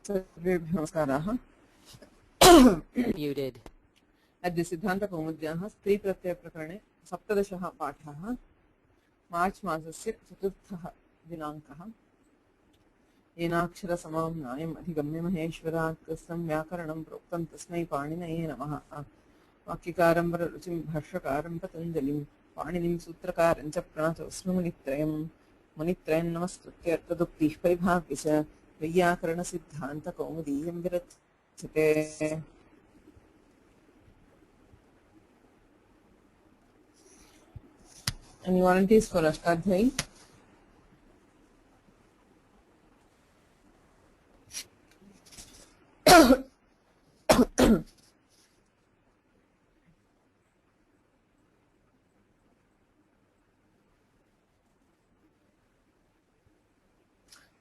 सर्वेभ्यो नमस्काराः। Muted. अद्य सिद्धान्तकौमुद्याः स्त्रीप्रत्ययप्रकरणे 17 पाठः। मार्च् मासस्य 4 दिनाङ्कः। येनाक्षरसमां न्यायम् अधिगम्य महेश्वरात् कृत्स्नं व्याकरणं प्रोक्तं तस्मै पाणिनये नमः। वाक्यकारं वररुचिं भाष्यकारं पतञ्जलिं पाणिनिं सूत्रकारं च प्रणतोऽस्मि मुनित्रयं नमस्कृत्य तदुक्तिः परिभाव्य च वैयाकरणसिद्धान्तकौमुदीयं विरच्यते। Any volunteers for Ashtadhyayi?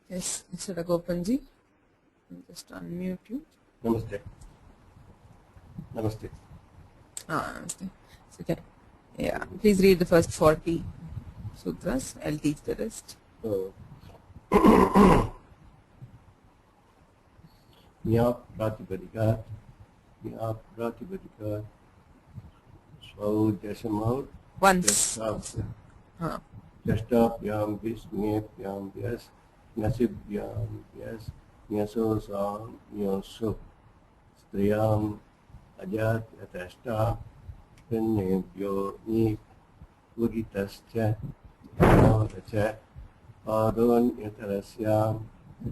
Yes, Mr. Gopanji, I'll just unmute you. Namaste. Namaste. Namaste. Okay. Yeah, please read the first 40 sutras. I'll teach the rest. Pratipadika, Svaudesamaur, Once. Jashtapyam Vismepyam Vyas, Nasibhyam Vyas, Nyasosam Nyosu, Striyam Ajat Yatashta, Pinnebhyo Nip, Ugitascha, Navacha, Adon Yatarasyam,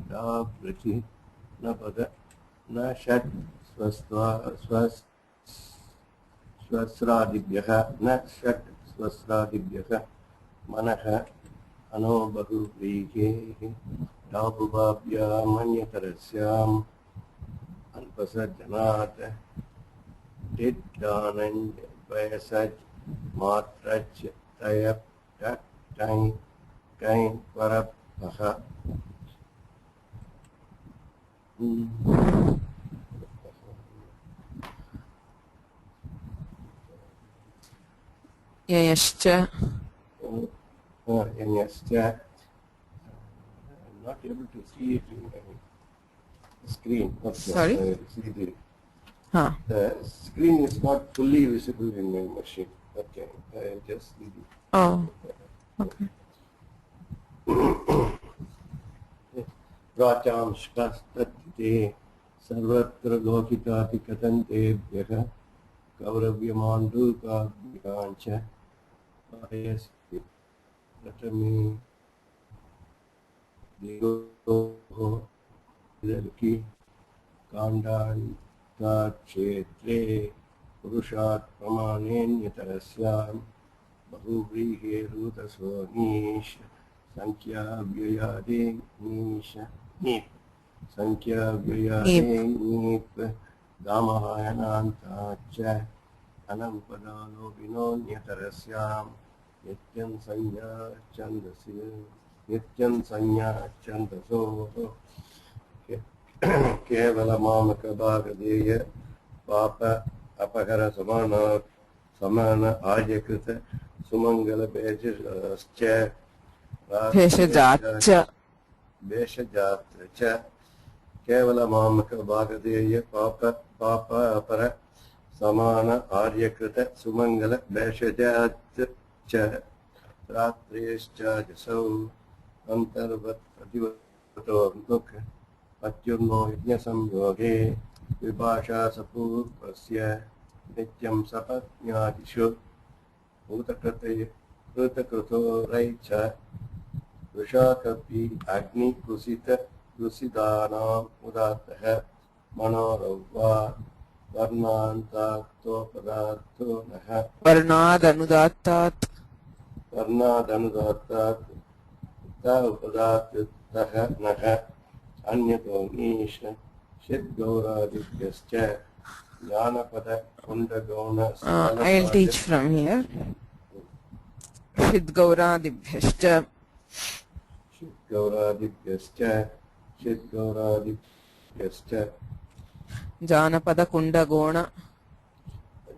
Dabrati, Napada, Nashat, Swasradibhyaha, Nashat, Swasradibhyaha, Manaha, Ano Bahuvrihe, Dabubabhya Manyatarasyam, Alpasajanat, Tiddanand, Vayasaj, Matrach, Tayap, Tang, Kain, Parapaha. Yayascha. Yanyascha. I'm not able to see it in the screen. Sorry? See Huh. the screen is not fully visible in my machine. Okay, I'll just see it. Oh, okay. Pracham shkastatite sarvatra lokitati katantebhyah Gauravyamandukabhyancha Ayasti Pratami Degoho Idalki Kandanta Kshetre Purushat Pramanen Yatarasyam Bahuvrihe Rutaso Nish Sankhya Vyayade Nisha Nip Sankhya Vyayade Nip Damahayananta Cha Anampadano Vinon Yatarasyam Nityan Sanya Chandaso Kevala Mamaka Bhagadeya Papa Apahara Samana Ajakrita Sumangala Bheshascha Bheshajatcha. Bheshajatcha Kevala Mamaka Bhagadeya Papa Apara Samana Aryakrita Sumangala Bheshajatcha Ratriyascha Jasau Antarvat Adivato Mukha Patyurno Yajnasam Yoge Vibhasha Sapur Prasya Nityam Sapatnyadishu Utakruto Raicha Vishakapi Agni Kusita Kusidana Udataha Manoravva Varnantakto Padato Naha Varnadanudattat. Varnadanudattat Upadat Naha Anyato Nisha Shid Gauradityascha Jnanapada Kundagona I'll teach from here. Shidgauradibhyascha. Shidgauradibhyascha Janapada Kundagona.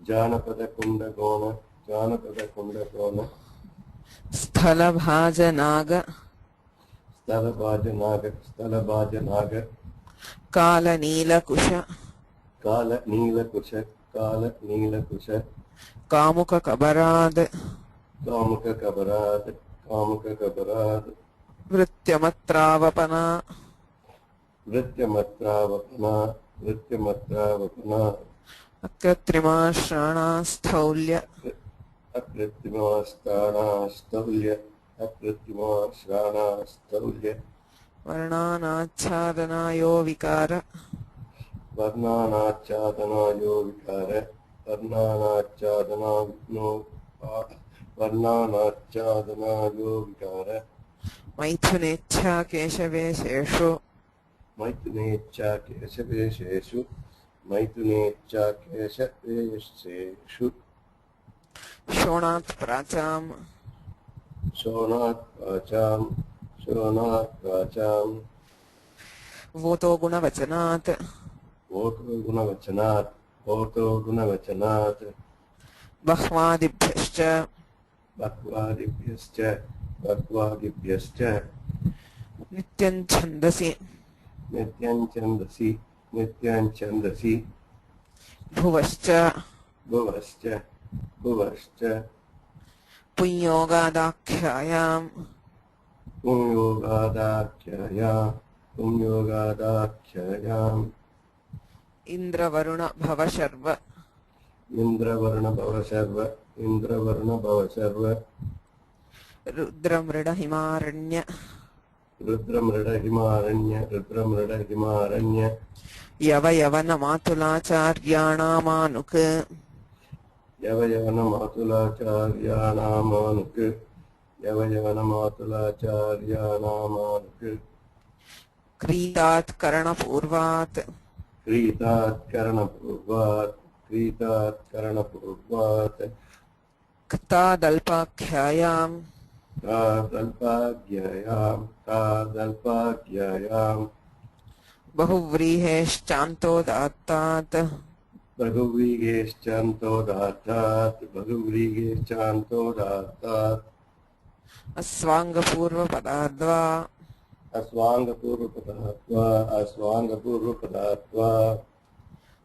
Janapada Kundagona Sthalabhajanaga. Sthalabhajanaga कालनीलकुश कालनीलकुश कालनीलकुश कामुककबराद् कामुककबरात् कामुककबरात् वृत्यमत्रावपना वृत्यमत्रावपना वृत्यमत्रावपना अकृत्रिमाश्राणास्थौल्य अकृत्रिमास्तानास्तौल्य अकृत्रिमाश्राणास्तौल्य वर्णानाच्छादनायो विकार वर्णानाच्छादनायो विकार वर्णानाच्छादनायो वर्णानाच्छादनायो विकार मैथुनेच्छा केशवेशेषु मैथुनेच्छा केशवेशेषु मैथुनेच्छा केशवेशेषु शोणात् प्राचाम् शोणात् प्राचाम् वोतो गुणवचनात् ओतो गुणवचनात् बह्वादिभ्यश्च बह्वादिभ्यश्च नित्यं छन्दसि नित्यं छन्दसि भुवश्च भुवश्च पुंयोगादाख्यायाम् पुंयोगादाख्यायाम् इन्द्रवरुण भवशर्व इन्द्रवरुणभवशर्व रुद्रमृडहिमारण्य रुद्रमृडहिमारण्य यवयवनमातुलाचार्याणामानुक् यवयवनमातुलाचार्याणामानुक् क्रीतात् करणपूर्वात् क्रीतात्करणपूर्वात् क्तादल्पाख्यायाम् तादल्पाख्यायाम् बहुव्रीहेश्चान्तोदात्तात् बहुव्रीहेश्चान्तोदात्तात् अस्वाङ्गपूर्वपदाद्वा अस्वाङ्गपूर्वपदात्वा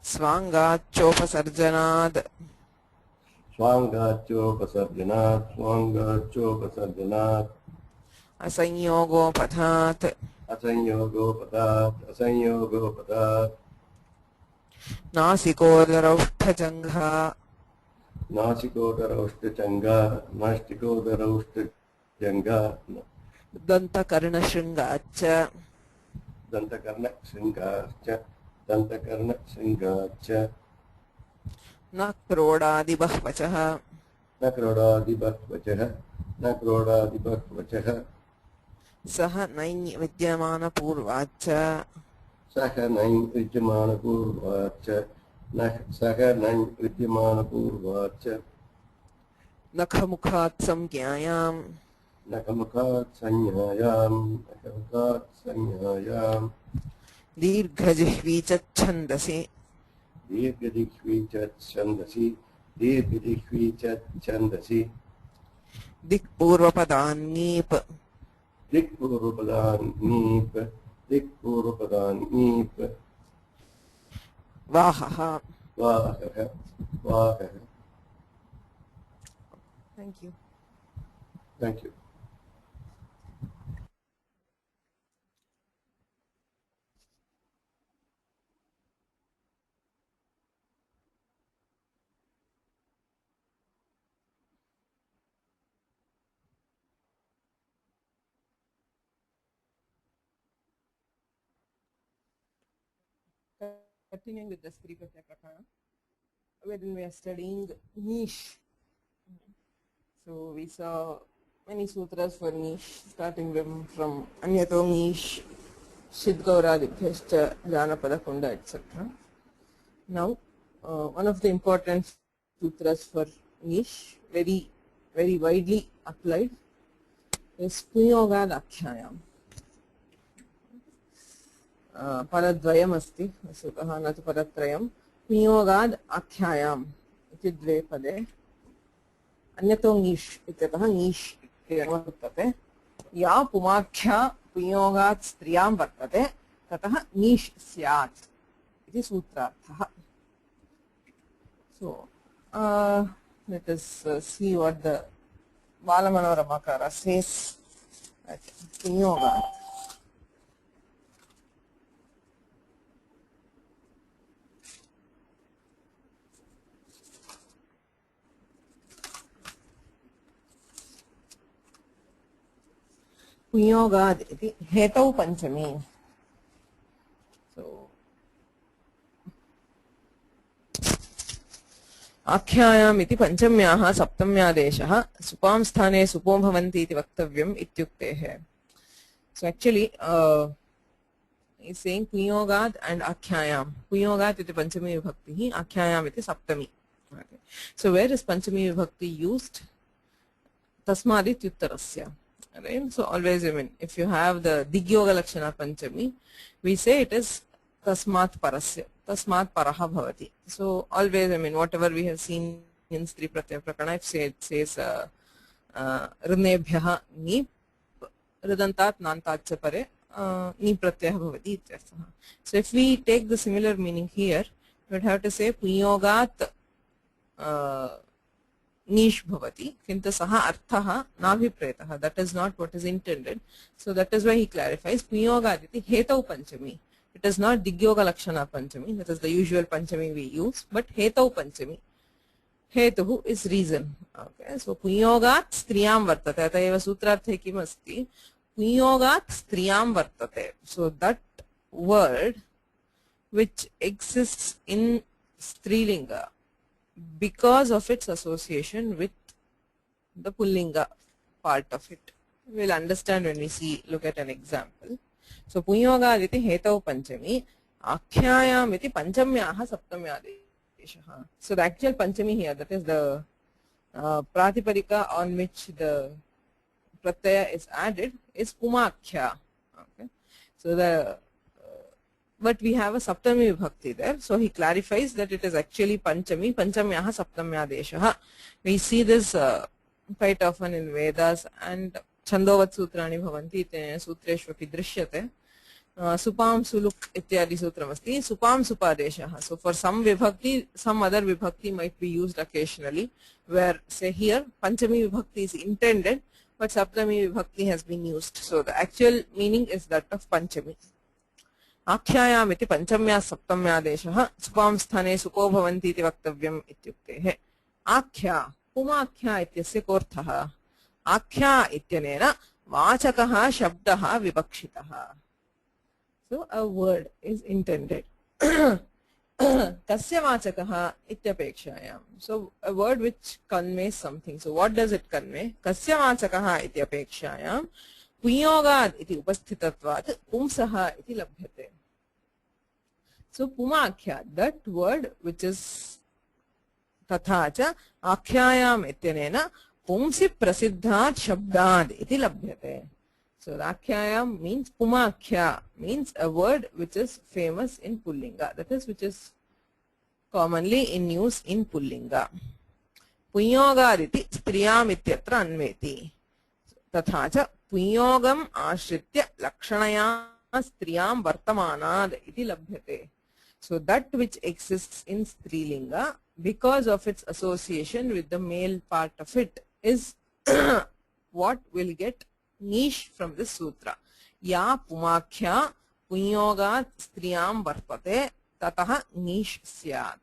स्वाङ्गाच्चोपसर्जनाद् स्वाङ्गाच्चोपसर्जनात् असंयोगोपथात् असंयोगोपदात् नासिकोदरौष्ठजङ्घा नासिकोदरौष्ठजङ्घा दन्तकर्णशृङ्गाच्च दन्तकर्णशृङ्गाश्च न क्रोडादिबह्वचः न क्रोडादिबह्वचः सह नैविद्यमानपूर्वाच्च सह नैविद्यमानपूर्वाच्च नखमुखात् संज्ञायाम् नखमुखात् संज्ञायाम् दीर्घजिह्वी च छन्दसि दीर्घदिह्वी च छन्दसि दिक्पूर्वपदान्नीप दिक्पूर्वपदान्नीप वाहः वाहः Thank you. Thank you. Continuing with the Sripatya Prakana, wherein we are studying niche. So we saw many sutras for niche, starting from Anyato niche, Shidgauradibhyascha, Janapada Kunda, etc. Now, one of the important sutras for niche, very widely applied, is Punyogad Akhyayam. परद्वयम् अस्ति वस्तुतः न तु परत्रयम् नियोगाद् आख्यायाम् इति द्वे पदे अन्यतो ङीष् इत्यतः ङीष् इति वर्तते या पुमाख्या पुंयोगात् स्त्रियां वर्तते ततः नीश् स्यात् इति सूत्रार्थः. So let us see what the Balamanoramakara says at Punyogat. Punyogad iti hetau panchami. So आख्यायाम इति पंचम्याः सप्तम्यादेशः सुपां स्थाने सुपो भवन्ति इति वक्तव्यम् इत्युक्तेः. So actually is saying पुंयोगात् and आख्यायाम. पुंयोगात् इति पंचमी विभक्तिः, आख्यायाम इति सप्तमी. Okay. So where is panchami vibhakti used? Tasmad ityuttarasya. Right? So always, I mean, if you have the digyoga lakshana panchami, we say it is tasmat parasya. Tasmat paraha bhavati. So always, I mean, whatever we have seen in Stri Pratyaya Prakana, if it says rinebhyaha ni ridantat nantat pare ni pratyaya bhavati ityarthaha. So if we take the similar meaning here, we would have to say punyogat nish bhavati, kintu saha arthaha nabhipretaha. That is not what is intended. So that is why he clarifies punyogat iti hetau panchami. It is not digyoga lakshana panchami, that is the usual panchami we use, but hetau panchami. Hetuhu is reason. Okay, so punyogat striyam vartate. Ata eva sutrarthe kim asti? Punyogat striyam vartate. So that word which exists in strilinga because of its association with the pullinga part of it. We will understand when we look at an example. So punyoga iti hetau panchami, akhyayam iti panchamyaha saptamyadeshaha. So the actual panchami here, that is the pratipadika on which the pratyaya is added, is pumakhya. Okay. So the but we have a saptami vibhakti there, so he clarifies that it is actually panchami, panchamyaha saptamyadeshaha. We see this quite often in Vedas, and Chandovat sutrani bhavanti tene sutreshvapi drishyate. Supam suluk ityadi sutramasti, supam supadeshaha. So for some vibhakti, some other vibhakti might be used occasionally, where say here panchami vibhakti is intended, but saptami vibhakti has been used. So the actual meaning is that of panchami. आख्यायाम इति पंचम्या सप्तम्यादेशः सुपां स्थाने सुपो भवन्ति इति वक्तव्यम् इत्युक्तेः. आख्या पुमाख्या इत्यस्य कोऽर्थः? आख्या इत्यनेन वाचकः शब्दः विवक्षितः. So a word is intended. कस्य वाचकः इत्यपेक्षायां. So a word which conveys something. So what does it convey? कस्य वाचकः इत्यपेक्षायां पुंयोगात् इति उपस्थितत्वात् पुंसः इति लभ्यते. So pumakhya, that word which is तथा च आख्यायाम इत्यनेन पुंसि प्रसिद्धात् शब्दात् इति लभ्यते. So आख्यायाम means pumakhya, means a word which is famous in pullinga, that is which is commonly in use in pullinga. पुंयोगात् इति स्त्रियाम् इत्यत्र अन्वेति. तथा च पुंयोगम् आश्रित्य लक्षणया स्त्रियां वर्तमानाद् इति लभ्यते. So that which exists in strilinga because of its association with the male part of it is what will get niche from this sutra. Ya pumakhya punyogat striyam vartate tatah niche syat.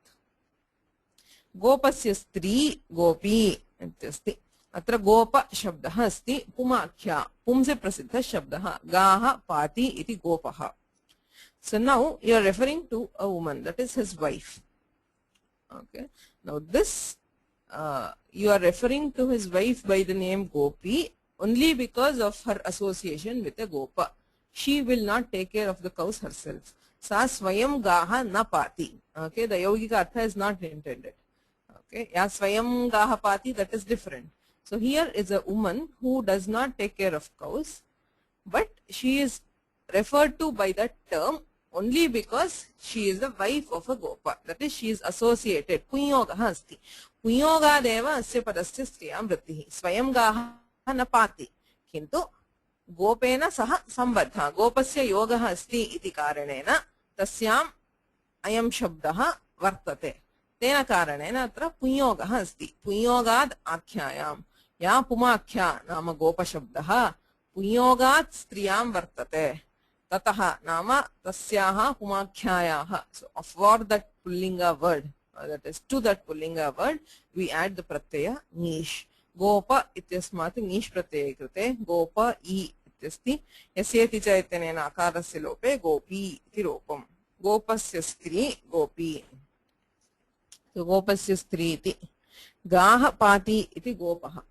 Gopasya stri gopi ityasti. अत्र गोप शब्दः अस्ति पुमाख्या पुंसे प्रसिद्धः शब्दः गाः पाति इति गोपः. So now you are referring to a woman, that is his wife. Okay. Now this you are referring to his wife by the name Gopi only because of her association with a gopa. She will not take care of the cows herself. Sa swayam gaha na pati. Okay. The yogika artha is not intended. Okay. Ya swayam gaha pati, that is different. So here is a woman who does not take care of cows, but she is referred to by that term only because she is the wife of a gopa. That is, she is associated. Punyogaha asti. Punyogadeva asya padasya striyam vrittihi. Swayam gaha na pati. Kintu गोपेन सह सम्बद्धः गोपस्य योगः अस्ति इति कारणेन तस्याम् अयं शब्दः वर्तते तेन कारणेन अत्र पुंयोगः अस्ति पुंयोगाद् आख्यायां या पुमाख्या नाम गोपशब्दः पुंयोगात् स्त्रियां वर्तते ततः नाम तस्याः पुमाख्यायाः so for that pullinga word that is to that pullinga word we add the pratyaya nish gopa ityasmat nish pratyaya कृते गोप ई इत्यस्ति यस्येति च इत्यनेन आकारस्य लोपे गोपी इति रूपम् गोपस्य स्त्री गोपी so गोपस्य स्त्री इति गाः पाति इति गोपः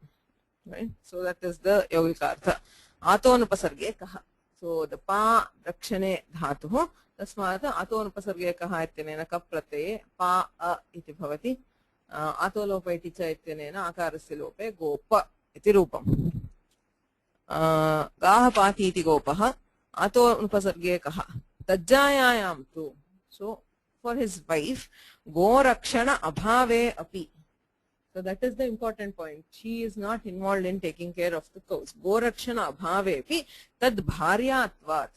right so that is the yogikartha आतोनुपसर्गे कः so the pa rakshane dhatuः तस्मात् आतोनुपसर्गे कः इत्यनेन कप् प्रत्यये पा अ इति भवति आतोलोप इति च इत्यनेन आकारस्य लोपे गोप इति रूपम् गाः पाति इति गोपः आतोनुपसर्गे कः तज्जायायां तु so for his wife गोरक्षण अभावे अपि so that is the important point she is not involved in taking care of the cows gorakshana abhavepi tad bharyatvat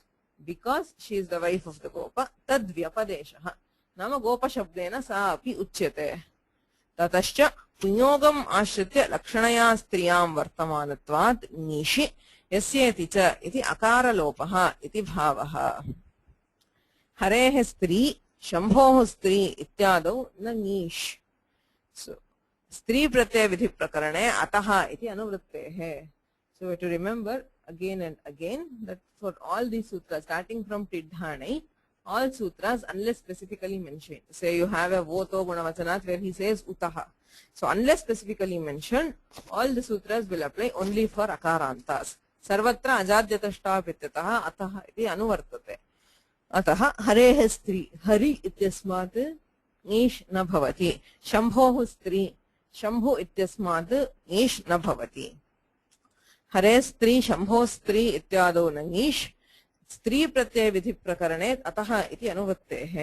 because she is the wife of the gopa tad vyapadeshah nama gopa shabdena sa api uchyate tatascha punyogam ashritya lakshanaya striyam vartamanatvat nishi yasyeti cha iti akara lopah iti bhavah harehe stri shambhoh stri ityadau na nish so स्त्री प्रत्यय विधि प्रकरणे अतः इति अनुवृत्तेः so we have to remember again and again that for all these sutras starting from Tidhanai all sutras unless specifically mentioned say you have a voto gunavachanat where he says utaha so unless specifically mentioned all the sutras will apply only for akarantas sarvatra ajadyatashta pityatah atah iti anuvartate atah harehe stri hari ityasmat nish na bhavati shambhoh stri Shambhu इत्यस्मात् ईश न भवति हरे स्त्री शंभो स्त्री इत्यादौ न ईश स्त्री प्रत्यय विधि प्रकरणे अतः इति अनुवृत्तेः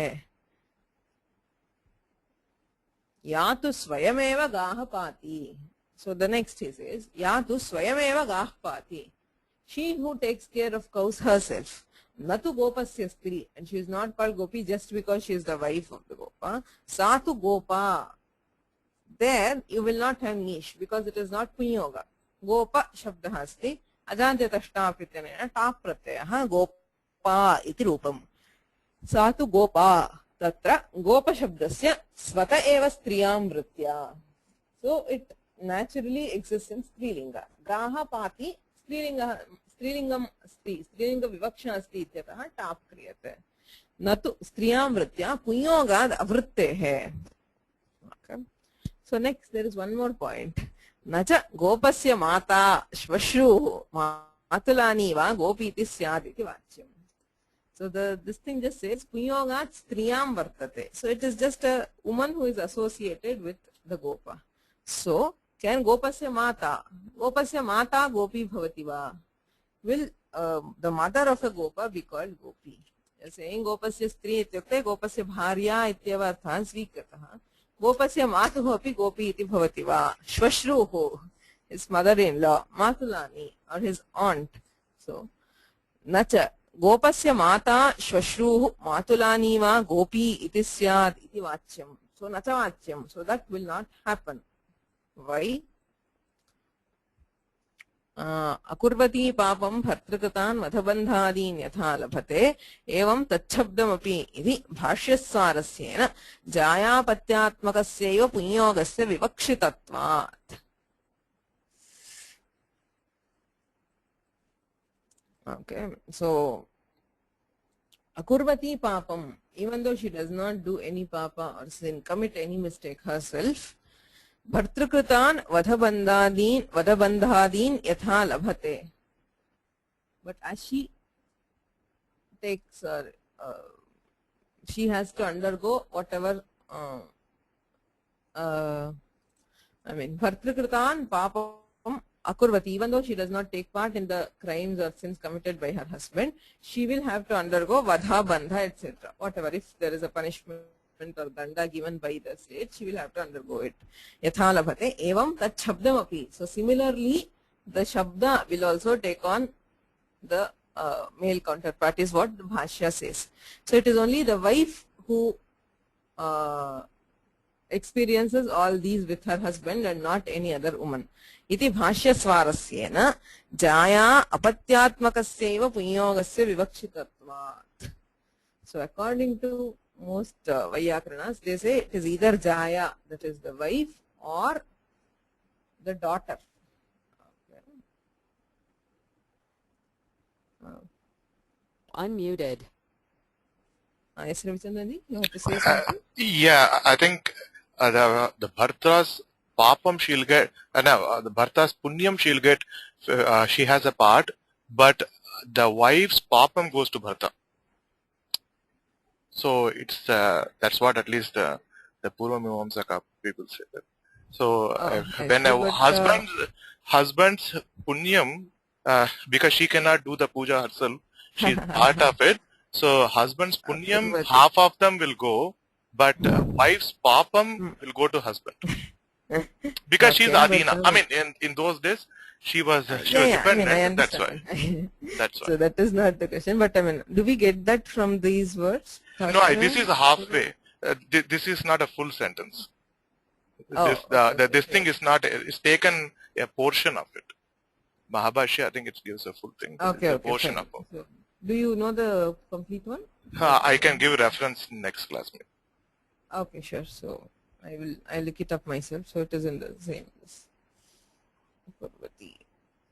या तु स्वयमेव गाः पाति so the next he says या तु स्वयमेव गाः पाति she who takes care of cows herself न तु गोपस्य स्त्री and she is not called gopi just because she is the wife of the gopa सा तु Gopa there you will not have nish because it is not punyoga gopa shabdah asti ajantyatashta ityanena tap pratyayah gopa iti rupam sa tu gopa tatra gopa shabdasya svata eva striyam vritya so it naturally exists in strilinga gaha pati strilingam asti strilinga vivaksha asti ityatah tap kriyate na tu striyam vritya punyogad avrittehe okay. So next there is one more point. Nacha gopasya mata shvashru matulani va gopiti syad iti vachyam. So this thing just says punyogat striyam vartate. So it is just a woman who is associated with the gopa. So can gopasya mata gopi bhavati va? Will the mother of a gopa be called gopi? Saying gopasya stri ityukte gopasya bharya ityava arthan svikratah. गोपस्य मातुः अपि गोपी इति भवति वा श्वश्रूः his mother-in-law matulani or his aunt so न च गोपस्य माता श्वश्रूः matulani वा गोपी इति स्यात् इति वाच्यं so न च वाच्यं so that will not happen why अकुर्वती पापं भर्तृकृतान् वधबन्धादीन् यथा लभते एवं तच्छब्दमपि इति भाष्यसारस्येन जायापत्यात्मकस्यैव पुंयोगस्य विवक्षितत्वात् okay so akurvati papam even though she does not do any papa or sin commit any mistake herself भर्तृकृतान् वधबन्धादीन् यथा लभते but as she takes she has to undergo whatever I mean bhartृकृतान् papam akurvati even though she does not take part in the crimes or sins committed by her husband she will have to undergo vadha bandha etc whatever if there is a punishment or danda given by the state she will have to undergo it yatha labhate evam tat shabdam api so similarly the shabda will also take on the male counterpart is what the Bhashya says. So it is only the wife who experiences all these with her husband and not any other woman. Iti bhashya swarasyena jaya apatyatmakasyeva punyogasya vivakshitatvat. So according to most Vaiyakarnas, they say it is either jaya, that is the wife, or the daughter. Unmuted. Yes, Ravichandani, you have to say something? Yeah, I think the Bharta's papam she'll get, no, the Bharta's punyam she'll get, she has a part, but the wife's papam goes to Bharta. So it's that's what at least the Purva Mimamsaka people say that. So when a husband's punyam, because she cannot do the puja herself, she's part of it. So husband's punyam, half of them will go, but wife's papam will go to husband because she's Adina. I mean, in those days she was dependent. I mean, I understand. That's why. So that is not the question. But I mean, do we get that from these words? No, this is halfway. This is not a full sentence. This thing is not. It's taken a portion of it. Mahabhashya, I think it gives a full thing. Okay, portion of it. So, do you know the complete one? I can give reference in next class. Okay, sure. So I'll look it up myself. So it is in the same.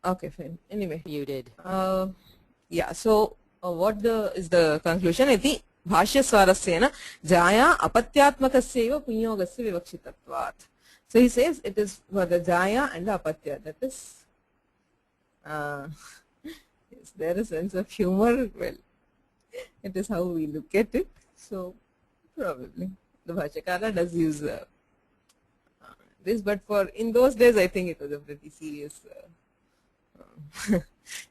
Okay, fine. Anyway, Muted. yeah. So what is the conclusion? Iti bhashya swarasyena jaya apatyatmakasyeva punyogasya vivakshitatvat. So he says it is for the jaya and the apatya. That is, is there a sense of humor? Well, it is how we look at it. So probably the Bhashyakara does use this, but for in those days, I think it was a pretty serious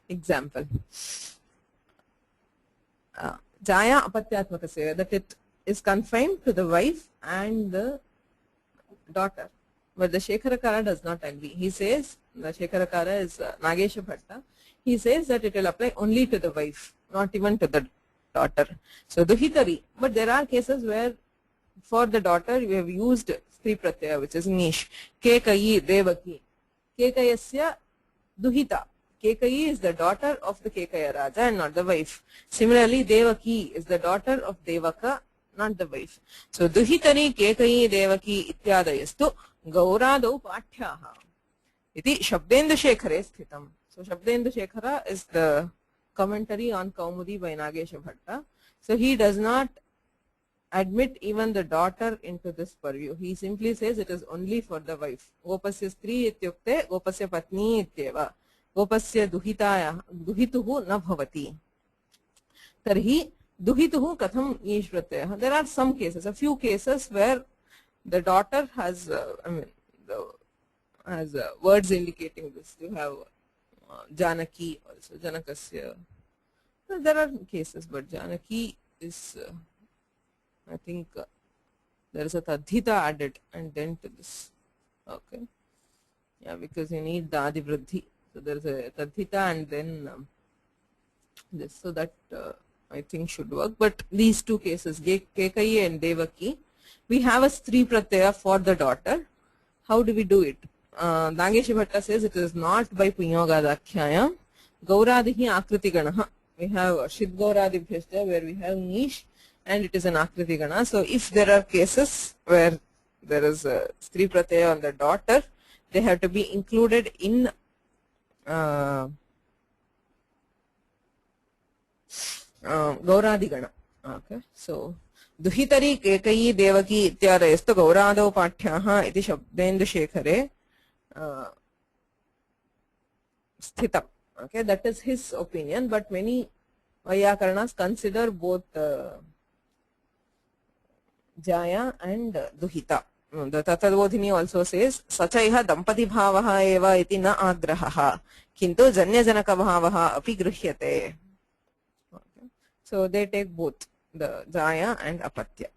example. Jaya apatyatmakasya, that it is confined to the wife and the daughter. But the Shekharakara does not agree. He says, the Shekharakara is Nagesha Bhatta, he says that it will apply only to the wife, not even to the daughter. So Duhitari, but there are cases where for the daughter we have used Stri Pratyaya, which is Nish. Kekayi Devaki. Kekayasya Duhita. Kekayi is the daughter of the Kekaya Raja and not the wife. Similarly, Devaki is the daughter of Devaka, not the wife. So Duhitari Kekayi Devaki ityadayastu Gauradau Pathyaha. Iti Shabdendu Shekhare sthitam. So Shabdendu Shekhara is the commentary on Kaumudi by Nagesha Bhatta. So he does not admit even the daughter into this purview. He simply says it is only for the wife. Gopasya stri ityukte gopasya patni ityeva. Gopasya duhituhu na bhavati. Tarhi duhituhu katham yishvratya. There are some cases, a few cases where the daughter has, has words indicating this. You have Janaki also, Janakasya. There are cases, but Janaki is, I think there is a Tadhita added and then to this. Okay. Yeah, because you need the Adivriddhi. So there is a Tadhita and then this. So that I think should work. But these two cases, Kekayi and Devaki, we have a Stri Pratyaya for the daughter. How do we do it? Nagesha Bhatta says it is not by Punyogadakhyayam. Gauradihi Akriti Ganaha. We have Shid Gauradibhyashta where we have Nish and it is an Akriti Gana. So if there are cases where there is a Stri Pratyaya on the daughter, they have to be included in Gauradi Gana. Okay. So Duhitari Kekayi Devaki ityadayastu Gauradau Pathyaha iti Shabdendu Shekhare Sthitam. Okay, that is his opinion, but many Vaiyakarnas consider both Jaya and Duhita. The Tatadvodhini also says, Sachaiha Dampati Bhavaha eva iti na agrahaha, kintu Janyajanaka Bhavaha api gruhyate. Okay. So they take both the Jaya and Apatya.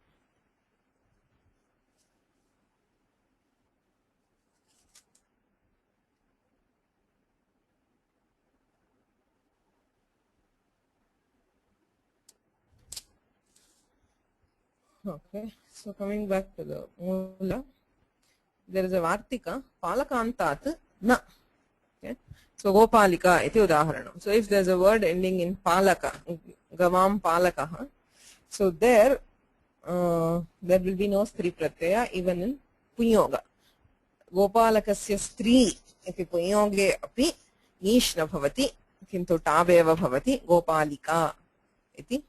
Okay, so coming back to the Mula, there is a Vartika, Palakantat na. Okay, so Gopalika iti udaharanam. So if there is a word ending in Palaka, Gavam Palakaha, so there will be no Stri Pratyaya even in Punyoga. Gopalakasya Stri iti Punyoge api Nish na bhavati, kintu Tabeva bhavati Gopalika iti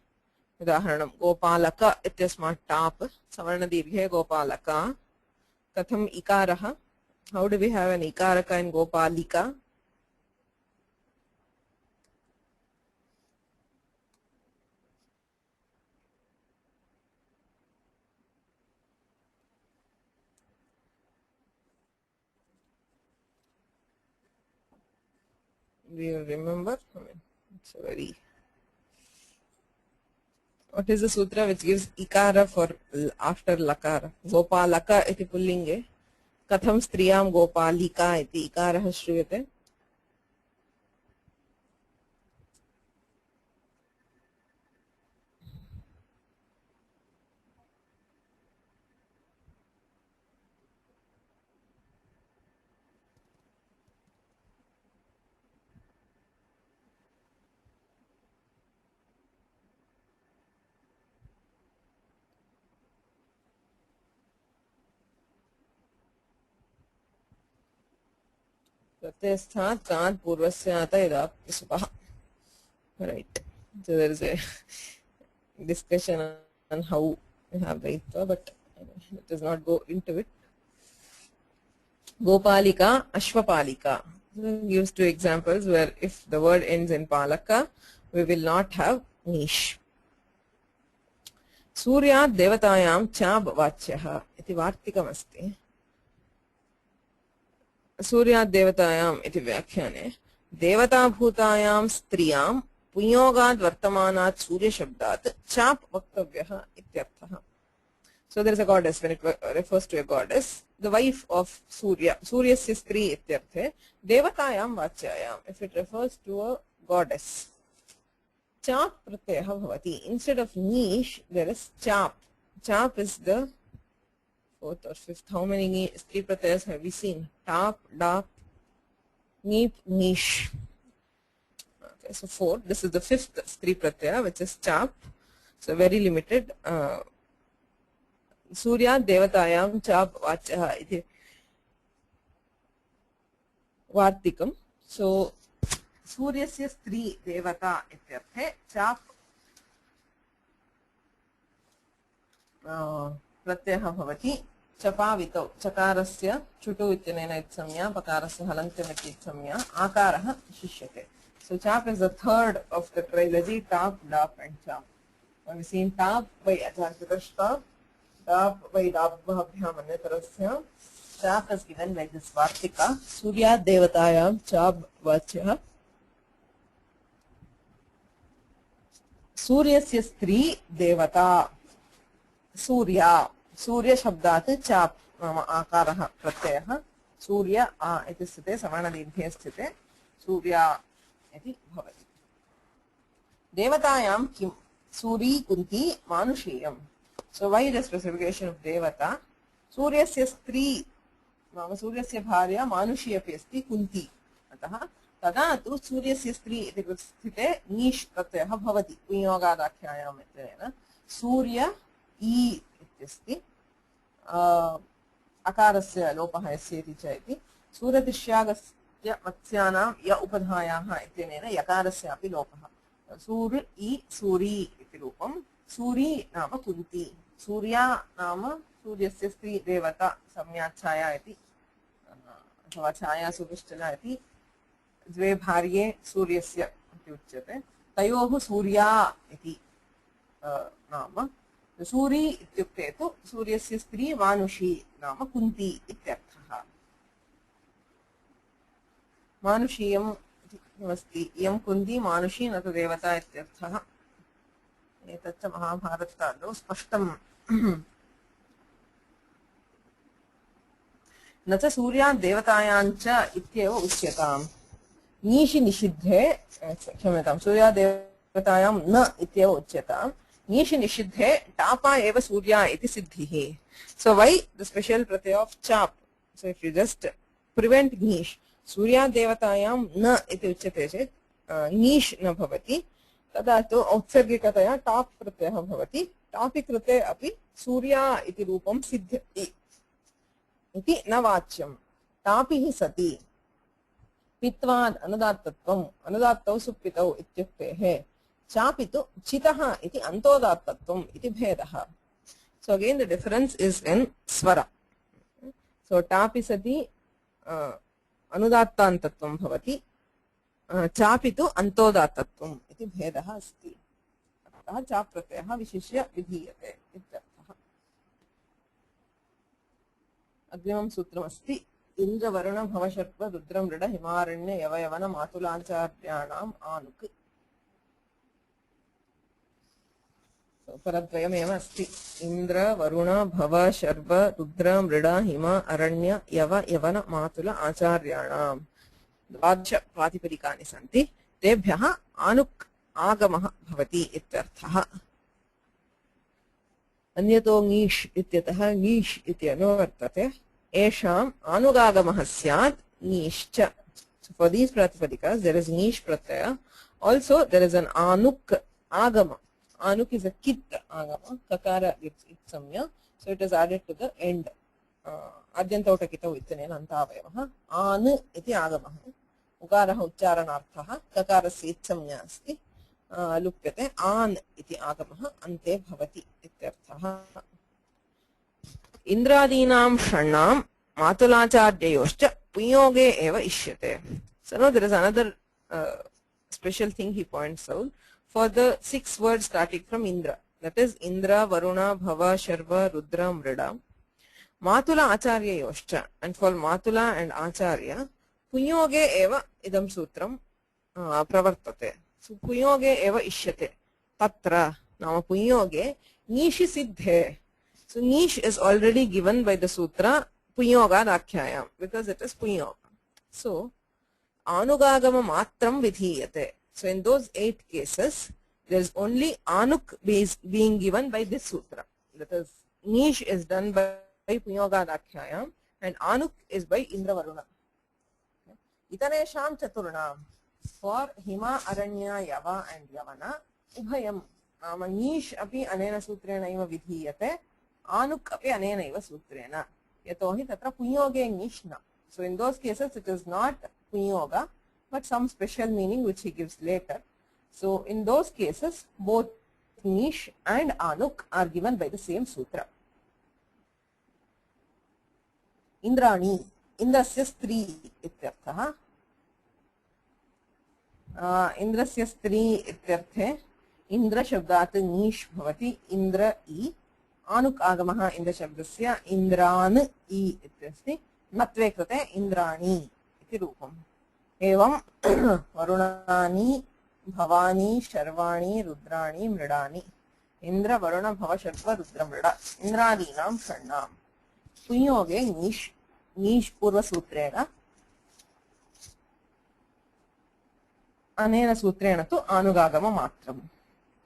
उदाहरणं गोपालक इत्यस्मात् top सवर्णदीर्घे गोपालक कथम इकारः how do we have an ikaraka in gopalika do you remember? I mean, it's a very what is the sutra which gives ikara for after lakara? Gopalaka iti pullinge. Katham striyam gopalika iti ikarah shruyate. Pratyasthat kant purvasyata idap supaha. Right. So there is a discussion on how we have the itva, but let us not go into it. Gopalika, Ashwapalika. So gives two examples where if the word ends in palaka, we will not have nish. Surya devatayam cha vachyaha iti vartikam asti. Surya devatayam iti vyakhane devata bhutayam striyam punyogad vartamanat surya shabdat chap vaktavyaha ityarthaha. So there is a goddess when it refers to a goddess, the wife of Surya. Suryasya stri ityarthe devatayam vachyayam. If it refers to a goddess, chap pratyaha bhavati. Instead of nish, there is chap. Chap is the fourth or fifth. How many stri pratyayas have we seen? Tap, dap, neep, nish. Okay, so four. This is the fifth stri pratyaya, which is chap. So very limited. Surya devatayam chap vachyaha iti vartikam. So Suryasya stri devata ityarthe chap pratyah bhavati chapavito chakarasya chutu ityanena itsamya pakarasya halantyam itsamya akarah shishyate. So chap is the third of the trilogy, tap, dap and chap. We have seen tap by Acharya Tap by Dabhabhyam Anyatarasya. Chap is given by this Vartika. Surya devatayam chap vachyaha. Suryasya stri devata. Surya. Surya shabdat chap nama akarah pratyayah. Surya iti sthite savarnadibhye sthite. Surya iti bhavati. Devatayam kim? Suri kunti manushiyam. So why the specification of devata? Suryasya stri nama suryasya bharya manushi api asti kunti. Atah tada tu suryasya stri iti sthite nish pratyayah bhavati. Punyogadakhayam ityena surya I ityasti akarasya lopah yasya iti cha iti suratishyagasya matsyanam ya upadhayaha ityenena yakarasya api lopah. Sur I suri iti rupam. Suri nama kunti. Surya nama suryasya stri devata samya chaya iti अथवा छाया सुविष्टला इति द्वे भार्ये सूर्यस्य इति उच्यते. तयोः सूर्या इति नाम. सूरी इत्युक्ते तु सूर्यस्य स्त्री मानुषी नाम कुन्ती इत्यर्थः. मानुषीयम् इति किमस्ति? इयं कुन्ती मानुषी न तु देवता इत्यर्थः. एतच्च महाभारतादौ स्पष्टम्. न च सूर्यात् देवतायाञ्च इत्येव उच्यताम्. नीषि निषिद्धे क्षम्यताम् सूर्यात् देवतायां न इत्येव उच्यताम्. नीश निषिद्धे टापा एव सूर्या इति सिद्धिः. So why the special pratyaya of chap? So if you just prevent नीश, सूर्या देवतायां न इति उच्यते चेत् नीश न भवति, तदा तु औत्सर्गिकतया टाप् प्रत्ययः भवति. टापि कृते अपि सूर्या इति रूपं सिद्ध्यति इति न वाच्यं. टापिः सति पित्वाद् अनुदात्तत्वम् अनुदात्तौ सुप्पितौ इत्युक्तेः. चापि तु चितः इति अन्तोदात्तत्वम् इति भेदः. So again the difference is in swara. So टापि सति अनुदात्तान्तत्वं भवति, चापि तु अन्तोदात्तत्वम् इति भेदः अस्ति. अतः चाप् प्रत्ययः विशिष्य विधीयते इत्यर्थः. अग्रिमं सूत्रमस्ति इन्द्रवरुण भवशर्प रुद्र मृड हिमारण्य यवयवन मातुलाचार्याणाम् आनुक्. परद्वयमेव अस्ति. इन्द्र वरुण भव शर्व रुद्र मृड हिम अरण्य यव यवन मातुल आचार्याणाम् द्वादश प्रातिपदिकानि सन्ति. तेभ्यः आनुक् आगमः भवति इत्यर्थः. अन्यतो ङीष् इत्यतः ङीष् इति अनुवर्तते. एषाम् आनुगागमः स्यात् ङीश्च. So for these pratipadicas there is ङीष् pratyaya. Also there is an anuk agama. Anuk is a kit agama. Kakara gets its samya. So it is added to the end. आद्यन्तौटकितौ इत्यनेन अन्तावयवः. आन् इति आगमः. उकारः उच्चारणार्थः. ककारस्य इत्संज्ञा अस्ति. लुप्यते. आन् इति आगमः अन्ते भवति इत्यर्थः. इन्द्रादीनां षण्णां मातुलाचार्ययोश्च पुंयोगे एव इष्यते. So now there is another special thing he points out for the 6 words starting from Indra. That is Indra, Varuna, Bhava, Sharva, Rudra, Mrida. Matula Acharya Yoscha, and for Matula and Acharya, Punyoge eva idam sutram pravartate. So Punyoge eva ishyate. Tatra, now Punyoge, Nishi Siddhe. So Nish is already given by the sutra Punyoga Dakhyayam because it is Punyoga. So Anugagama Matram Vidhiyate. So in those 8 cases, there is only Anuk being given by this sutra. That is, Nish is done by Punyoga Dakhyayam and Anuk is by Indra Varuna. Itanesham Chaturnam. For Hima, Aranya, Yava and Yavana, Ubhayam. Nish api anena sutrena iva vidhiyate. Anuk api anena iva sutrena. Yatohi tatra Punyoge Nishna. So in those cases, it is not Punyoga, but some special meaning which he gives later. So in those cases, both Nish and Anuk are given by the same sutra. Indrani, Indrasya Stri ityartha. Indrasya Stri ityarthe. Indra shabdat Nish bhavati. Indra I. Anuk agamaha Indra shabdasya. Indran I ityasti. Matve krate Indrani iti rupam. Evam Varunani, Bhavani, Sharvani, Rudrani, Mridani. Indra, Varuna, Bhava, Sharva, Rudra, Mrida. Indradinam Shannam. Punyoge Nish. Nish Purva Sutrena. Anena Sutrena tu Anugagama Matram.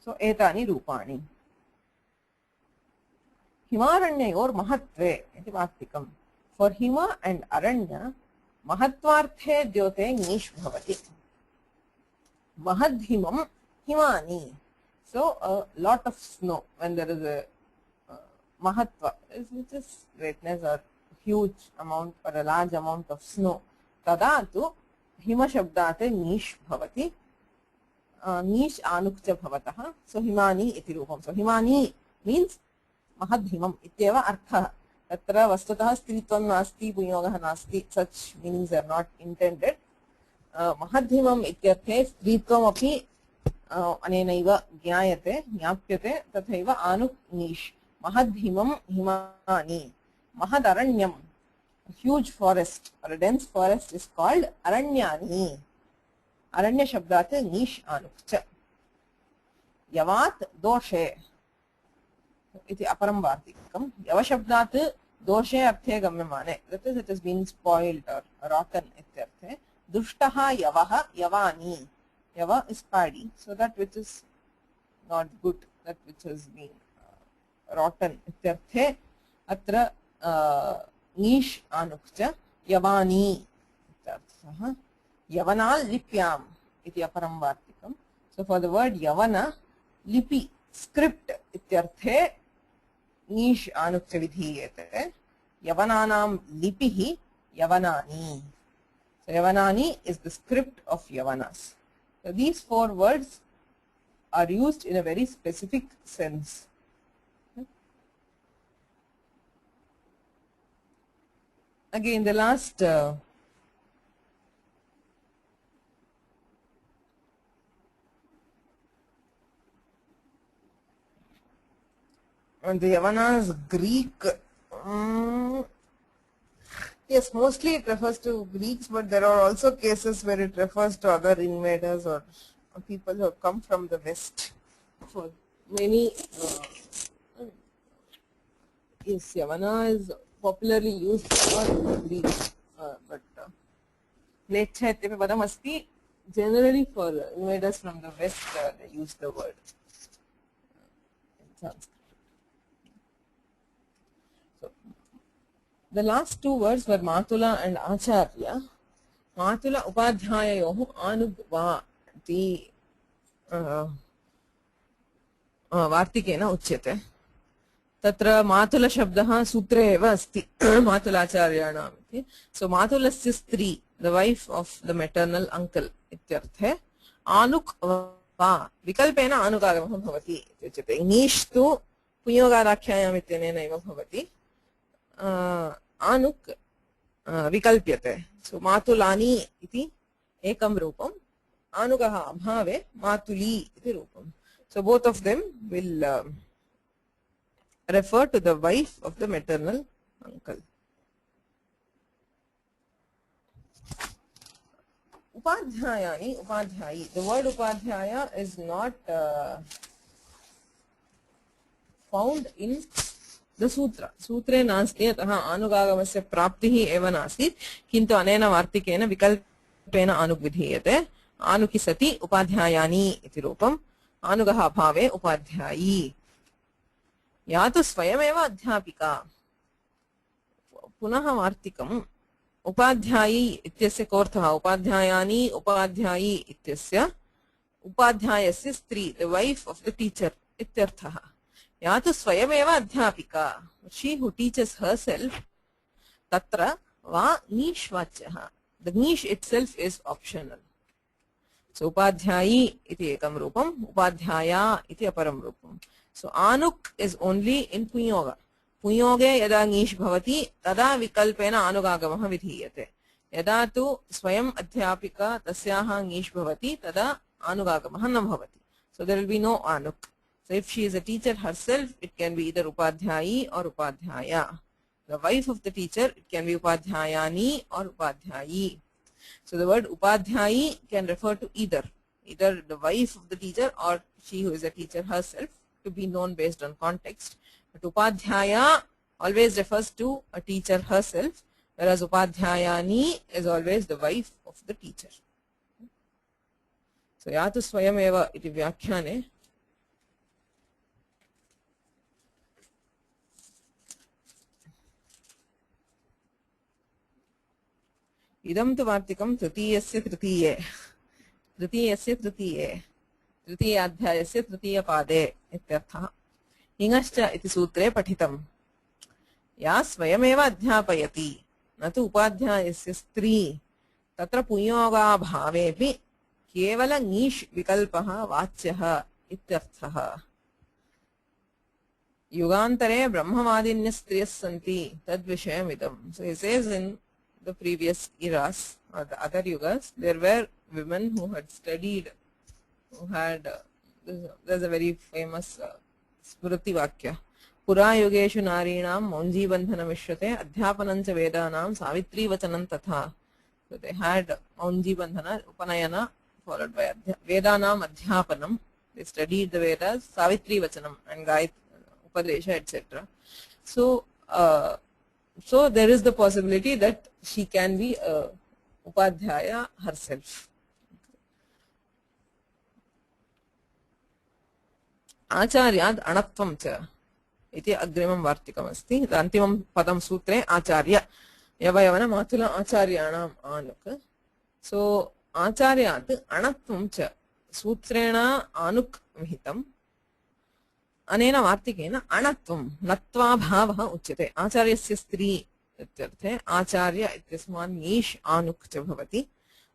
So Etani Rupani. Himaranyayor Mahatve iti Vaktikam. For Hima and Aranya, Mahatvarthe Dyote Nish Bhavati. Mahadhimam Himani. So a lot of snow when there is a Mahatva, which is greatness or huge amount or a large amount of snow. Tadatu Hima Shabdate Nish Bhavati. Nish Anukcha Bhavataha. So Himani iti rupam. So Himani means Mahadhimam ityeva artha. Tatra vastutah stritvam nasti punyogaha nasti. Such meanings are not intended. Mahadhimam ityarthe stritvam api anenaiva jnayate jnapyate tathaiva anuk nish. Mahadhimam himani. Mahadaranyam, a huge forest or a dense forest is called Aranyani. Aranya Shabdate Nish Anukcha. Yavat Doshe iti aparam vartikam. Yava Shabdate Doshe Arthe Gamyamane. That is, it has been spoiled or rotten ityarthe. Dushtaha Yavaha Yavani. Yava is paddy, so that which is not good, that which has been rotten ityarthe atra nish anukcha yavani ityarthah yavanal lipyam iti aparam vartikam. So for the word yavana, lipi, script ityarthe nish anukcha vidhiyate. Yavananam lipihi yavanani. So yavanani is the script of yavanas. So these four words are used in a very specific sense. Again, the last and the Yavanas Greek, yes, mostly it refers to Greeks, but there are also cases where it refers to other invaders or people who have come from the West. For many, yes, Yavana is popularly used for Greeks, but Nechhaitya padam asti, generally for invaders from the West, they use the word in Sanskrit. The last two words were Matula and Acharya. Matula upadhyayayoh anugva iti vartikena uchyate. Tatra Matula shabdaha sutre eva asti Matulacharyanam iti. So Matulasya stri, the wife of the maternal uncle ityarthe. Anukva vikalpena anugagamah bhavati ityuchyate. Nish tu punyogadakhayam ityanena eva bhavati. Anuk vikalpyate. So matulani iti ekam rupam, anugaha abhave matuli iti rupam. So both of them will refer to the wife of the maternal uncle. Upadhyayani, upadhyayi. The word upadhyaya is not found in the sutra. Sutre nasti ataha anugagamasya praptihi eva nasit kintu anena vartikena vikalpena anugvidhiyate. Anuki sati upadhyayani iti rupam, anugaha bhave upadhyayi. Yatu swayameva adhyapika. Punaha vartikam upadhyayi ityasya korthaha upadhyayani upadhyayi ityasya upadhyayasya stri, the wife of the teacher ityarthaha. Yatu swayameva adhyapika, she who teaches herself, tatra va nish vachyaha. The nish itself is optional. So upadhyayi iti ekam rupam, upadhyaya iti aparam rupam. So anuk is only in punyoga. Punyoge yada nish bhavati tada vikalpena anugagamah vidhiyate. Yada tu swayam adhyapika tasyaha nish bhavati tada anugagamah na bhavati. So there will be no anuk. So if she is a teacher herself, it can be either upadhyayi or upadhyaya. The wife of the teacher, it can be upadhyayani or upadhyayi. So the word upadhyayi can refer to either the wife of the teacher or she who is a teacher herself, to be known based on context. But upadhyaya always refers to a teacher herself, whereas upadhyayani is always the wife of the teacher. So yatu swayameva iti vyakhyane. Idam tu vartikam tritiyasya tritiye, tritiyasya tritiye, tritiya adhyayasya tritiya pade ityartha. Ingascha iti sutre pathitam. Ya swayameva adhyapayati, natu upadhyayasya stri, tatra punyoga bhavepi kevala nish vikalpaha vachyaha ityarthaha. Yugantare brahmavadinya striyas santi tad vishayam idam. So he says in the previous eras or the other yugas, there were women who had studied, who had, there's a very famous Smriti Vakya. Pura yogeshu narinam maunji bandhana mishrate adhyapanancha vedanam savitri vachanam tatha. So they had maunji bandhana, upanayana, followed by vedanam adhyapanam. They studied the Vedas, savitri vachanam and Gayatri, upadesha, etc. So, so there is the possibility that she can be upadhyaya herself. आचार्याद् अणत्वं च इति अग्रिमं वार्तिकमस्ति। अन्तिमं पदं सूत्रे आचार्य यवयवन मातुल आचार्याणाम् आनुक्। सो आचार्यात् अणत्वं च सूत्रेण आनुक् विहितम्। अनेन वार्तिकेन अणत्वं नत्वा भावः उच्यते। आचार्यस्य स्त्री इत्यर्थे आचार्य इत्यस्मात् नीष् आनुक् च भवति।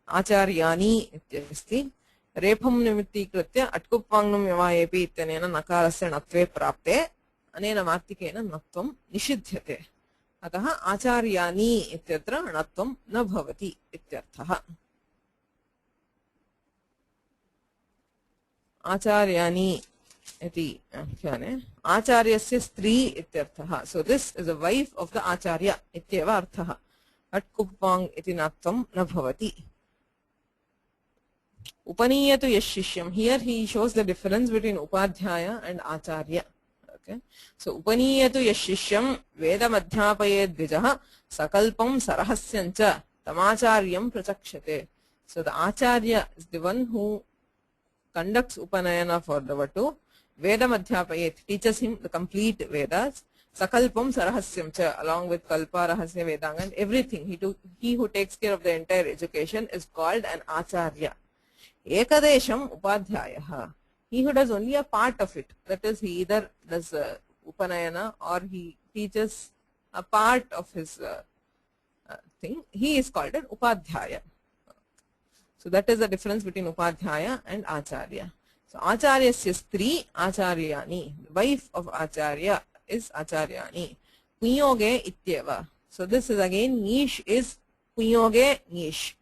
आचार्यानि इत्यस्ति। रेफं निमित्तीकृत्य अट्कुप्वाङ्गं व्यवायेपि इत्यनेन नकारस्य णत्वे प्राप्ते अनेन वार्तिकेन णत्वं निषिध्यते। अतः आचार्यानि इत्यत्र णत्वं न भवति इत्यर्थः। आचार्यानि इति व्याख्याने आचार्यस्य स्त्री इत्यर्थः। So this is a wife of the acharya इत्येव अर्थः। अट्कुप्वाङ् इति णत्वं न भवति। Upaniyatu yashishyam. Here he shows the difference between upadhyaya and acharya. Okay. So upaniyatu yashishyam veda madhyapaye dvijah sakalpam sarahasyancha tamacharyam prachakshate. So the acharya is the one who conducts upanayana for the vatu. Veda madhyapayet teaches him the complete Vedas. Sakalpam sarahasyam cha, along with kalpa, rahasya, vedanga and everything. He who takes care of the entire education is called an acharya. Ekadesham upadhyayah. He who does only a part of it, that is, he either does upanayana or he teaches a part of his thing, he is called an upadhyaya. So that is the difference between upadhyaya and acharya. So acharyasya stri acharyani. The wife of acharya is acharyani. Punyoge ityeva. So this is again nish is punyoge nish.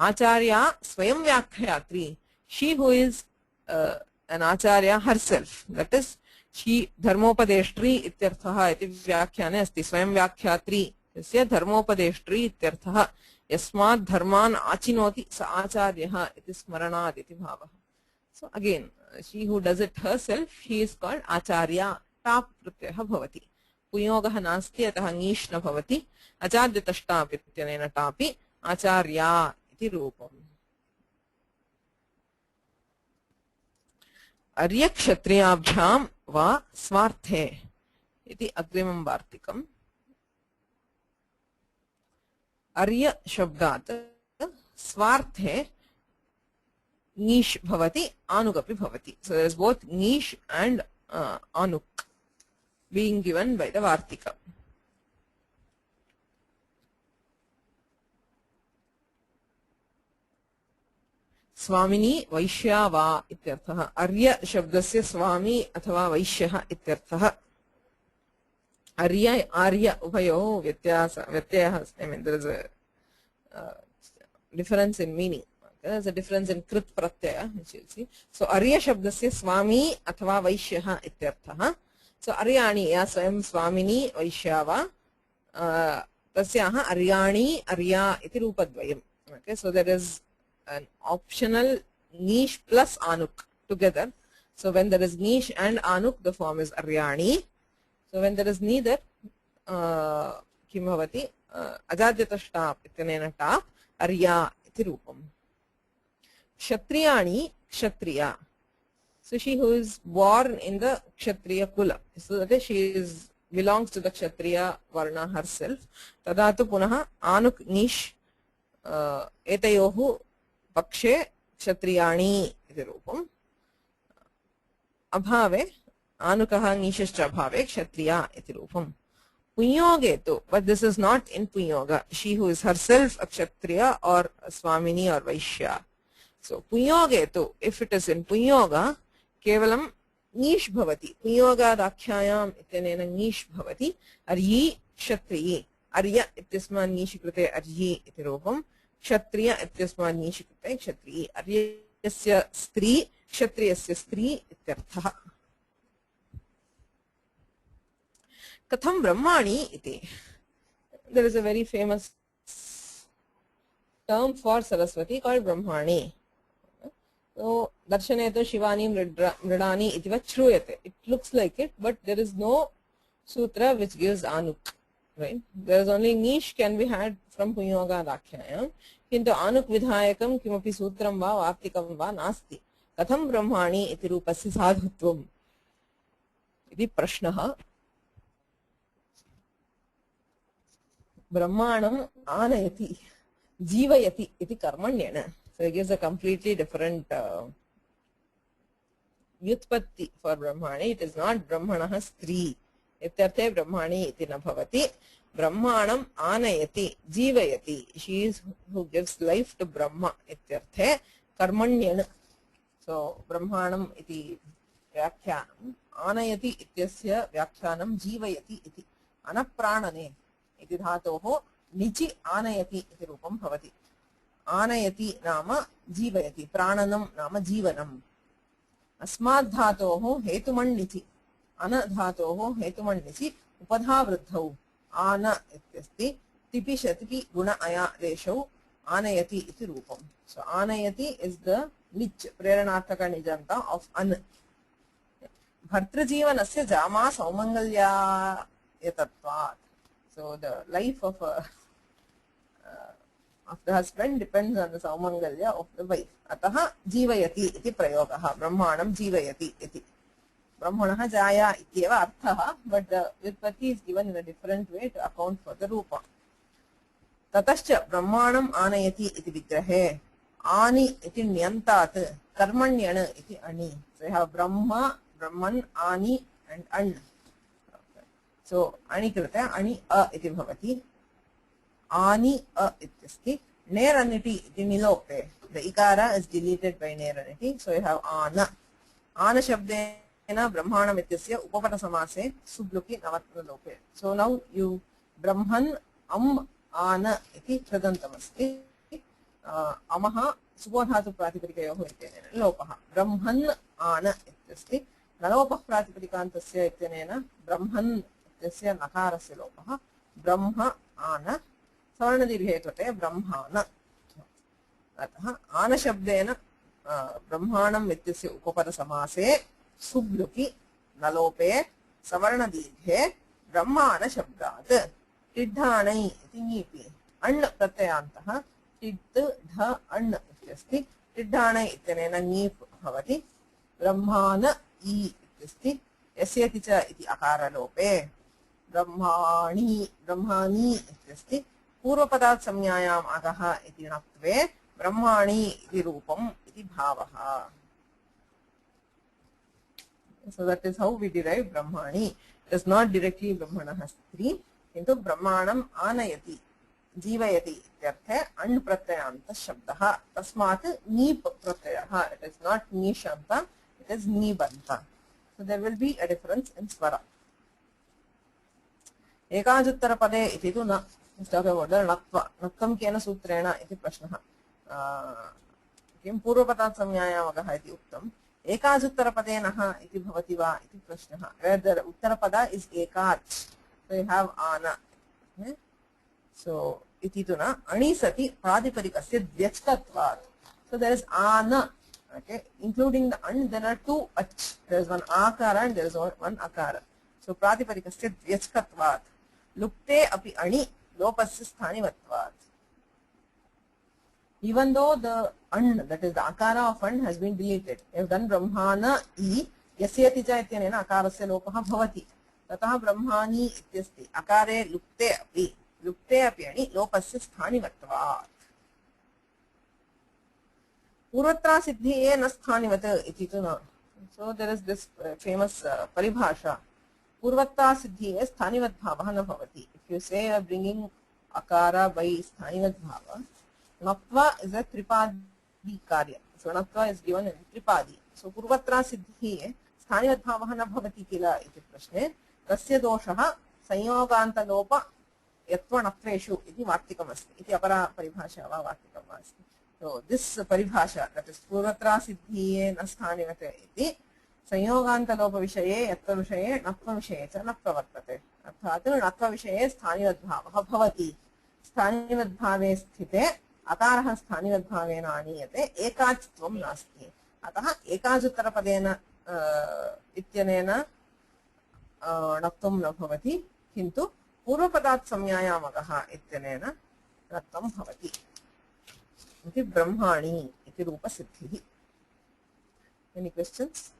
Acharya swayam vyakhyatri. She who is an acharya herself, that is, she dharmopadeshtri ityarthaha iti vyakhyane asti. Swayam vyakhyatri yasya dharmopadeshtri ityarthaha. Yasmad dharman achinoti sa acharyaha iti smaranad iti bhavaha. So again, she who does it herself, she is called acharya. Tap pratyaha bhavati. Punyogaha nasti ataha nish na bhavati. Acharyatashtapi ityanena tapi acharya iti rupam. Arya kshatriyabhyam va swarthe iti agrimam vartikam. Arya shabdat swarthe nish bhavati anugapi bhavati. So there is both nish and anuk being given by the vartika. Swamini Vaishya va ityarthaha. Arya shabdasya swami athava Vaishyaha ityarthaha. Arya ubhayoh vyatyayah. I mean, there is a difference in meaning. There is a difference in krit pratyaya, which you see. So Arya shabdasya swami athava Vaishyaha ityarthaha. So Aryani ya swayam swamini Vaishya va tasyaha Aryani Arya iti rupadvayam. Okay, so there is an optional nish plus anuk together. So when there is nish and anuk, the form is Aryani. So when there is neither, kim bhavati ajadyatashtab ityanena tap Arya iti rupam. Kshatriyani kshatriya. So she who is born in the kshatriya kula. So that is, she belongs to the kshatriya varna herself. Tadatu punaha anuk nish etayohu pakshe kshatriyani iti rupam. Abhave anukaha nishascha abhave kshatriya iti rupam. Punyoge tu, but this is not in punyoga. She who is herself a kshatriya or a swamini or vaishya. So punyoge tu, if it is in punyoga, kevalam nish bhavati. Punyoga dakhyayam ityanena nish bhavati. Aryi kshatriyi. Arya ityasman nish krute aryi iti rupam. Kshatriya ityasman nish krute kshatriyi. Aryasya stri kshatriyasya stri ityarthaha. Katham brahmani iti. There is a very famous term for Saraswati called brahmani. So darshanetu shivani mridani iti va shruyate. It looks like it, but there is no sutra which gives anuk. Right? There is only nish can be had from punyoga dakhyayam. Kintu anuk vidhayakam kimapi sutram va vartikam va nasti. Katham brahmani iti rupasya sadhutvam. इति प्रश्नः। ब्रह्माणम् आनयति जीवयति इति कर्मण्येन. So it gives a completely different व्युत्पत्ति for ब्रह्माणि. It is not ब्रह्मणः स्त्री इत्यर्थे ब्रह्माणि इति न भवति. ब्रह्माणम् आनयति जीवयति. She is who gives life to Brahma इत्यर्थे कर्मण्येन. So ब्रह्माणम् इति व्याख्यानम्, आनयति इत्यस्य व्याख्यानं जीवयति इति. अनप्राणने इति धातोः निचि आनयति इति रूपं भवति. आनयति नाम जीवयति, प्राणनं नाम जीवनम्. अस्मात् धातोः हेतुमण्णिचि, अन धातोः हेतुमण्णिचि उपधावृद्धौ आन इत्यस्ति. तिपि शतिपि गुण अयादेशौ आनयति इति रूपम्. So आनयति is the निच् प्रेरणार्थक निजन्ता of an. भर्तृजीवनस्य Jama सौमङ्गल्यायतत्वात्. So the life of the husband depends on the saumangalya of the wife. Atah जीवयति इति प्रयोगः. ब्रह्माणं जीवयति इति. ब्रह्मणः जाया इत्येव अर्थः, but the vyutpatti is given in a different way to account for the rupa. ततश्च ब्रह्माणम् आनयति इति विग्रहे आनि इति ण्यन्तात् कर्मण्यण इति अणि. So you have Brahma, Brahman, Ani and An. So ani कृते ani a इति भवति. Ani a ityasti. Neraniti iti nilope. The ikara is deleted by neraniti. So you have ana. Ana shabdena brahmanam ityasya upapata samase subluki navatna lope. So now you brahman ana iti pradantamasti. Amaha subodhatu pratipadikayoho ityenena lopaha. Brahman ana ityasti. Nalopah pratipadikantasya ityenena brahman इत्यस्य नकारस्य लोपः. ब्रह्म आन सवर्णदीर्घे कृते ब्रह्माण. अतः आन शब्देन ब्रह्माणम् इत्यस्य उपपदसमासे सुब्लुकि नलोपे सवर्णदीर्घे ब्रह्माण शब्दात् टिड्ढाणै इति ङीपि. अण् प्रत्ययान्तः टिड् ढ अण् इत्यस्ति. टिड्ढाणै इत्यनेन ङीप् भवति. ब्रह्माण इ इत्यस्ति. यस्यति च इति अकारलोपे ब्रह्माणि ब्रह्माणि इत्यस्ति. पूर्वपदात् संज्ञायाम् अगः इति णत्वे ब्रह्माणि इति रूपम् इति भावः. So that is how we derive ब्रह्माणि. It is not directly ब्रह्मणः स्त्री, किन्तु ब्रह्माणम् आनयति जीवयति इत्यर्थे अण् प्रत्ययान्तः शब्दः. तस्मात् नीप् प्रत्ययः. It is not नीशन्त, it is नीबन्त. So there will be a difference in swara. एकाजुत्तर पदे इति तु न. नत्वा नत्वं केन सूत्रेण इति प्रश्नः. किं पूर्वपदात् संज्ञायामगः इति उक्तम्. एकाजुत्तर पदे नः इति भवति वा इति प्रश्नः. Where the उत्तरपद is ekach, so you have ana. So इति तु न. अणि सति प्रातिपदिकस्य द्व्यच्कत्वात्. So there is ana. Okay, including the and there are two ach. There is one akara and there is one akara. So pratipadikasya dvyachkatvat. Lukte api ani lopasya sthanivatvat. Even though the and, that is the akara of and, has been deleted, you have done brahmana I yasyati cha ityanena akarasya lopah bhavati. Tatah brahmani ityasti. Akare lukte api ani lopasya sthanivatvat. पूर्वत्रा सिद्धिये न स्थानिवत् इति तु न. So there is this famous paribhasha. पूर्वत्रा सिद्धिये स्थानिवत् भावः न भवति. If you say you are bringing akara by स्थानिवत् भाव, natva is a tripadi karya. So natva is given in tripadi. So पूर्वत्रा सिद्धिये स्थानिवत् भावः न भवति किल इति प्रश्ने तस्य दोषः संयोगान्तलोप यत्वणत्वेषु इति वार्तिकमस्ति. इति अपरा परिभाषा वा वार्तिकं वा अस्ति. So this paribhasha, that is purvatra siddhiye na sthanivate iti संयोगान्तलोप विषये यत्व विषये नत्व विषये च न प्रवर्तते. अर्थात् नत्व विषये स्थानिवद्भावः भवति. स्थानिवद्भावे स्थिते अकारः स्थानिवद्भावेन आनीयते. एकाच्त्वं नास्ति. अतः एकाजुत्तरपदेन इत्यनेन णत्वं न भवति, किन्तु पूर्वपदात् संज्ञायामगः इत्यनेन णत्वं भवति. इति ब्रह्माणि इति रूपसिद्धिः. Any questions?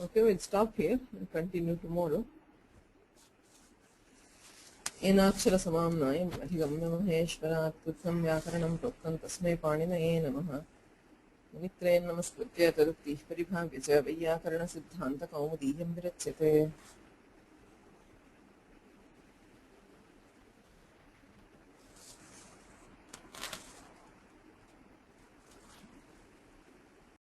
Okay, we'll stop here and continue tomorrow. येनाक्षर समाम्नायम् अधिगम्य महेश्वरात् कृतं व्याकरणं प्रोक्तं तस्मै पाणिनये नमः। मुनित्रयं नमस्कृत्य तदुक्तिः परिभाव्य च वैयाकरणसिद्धान्तकौमुदीयं विरच्यते।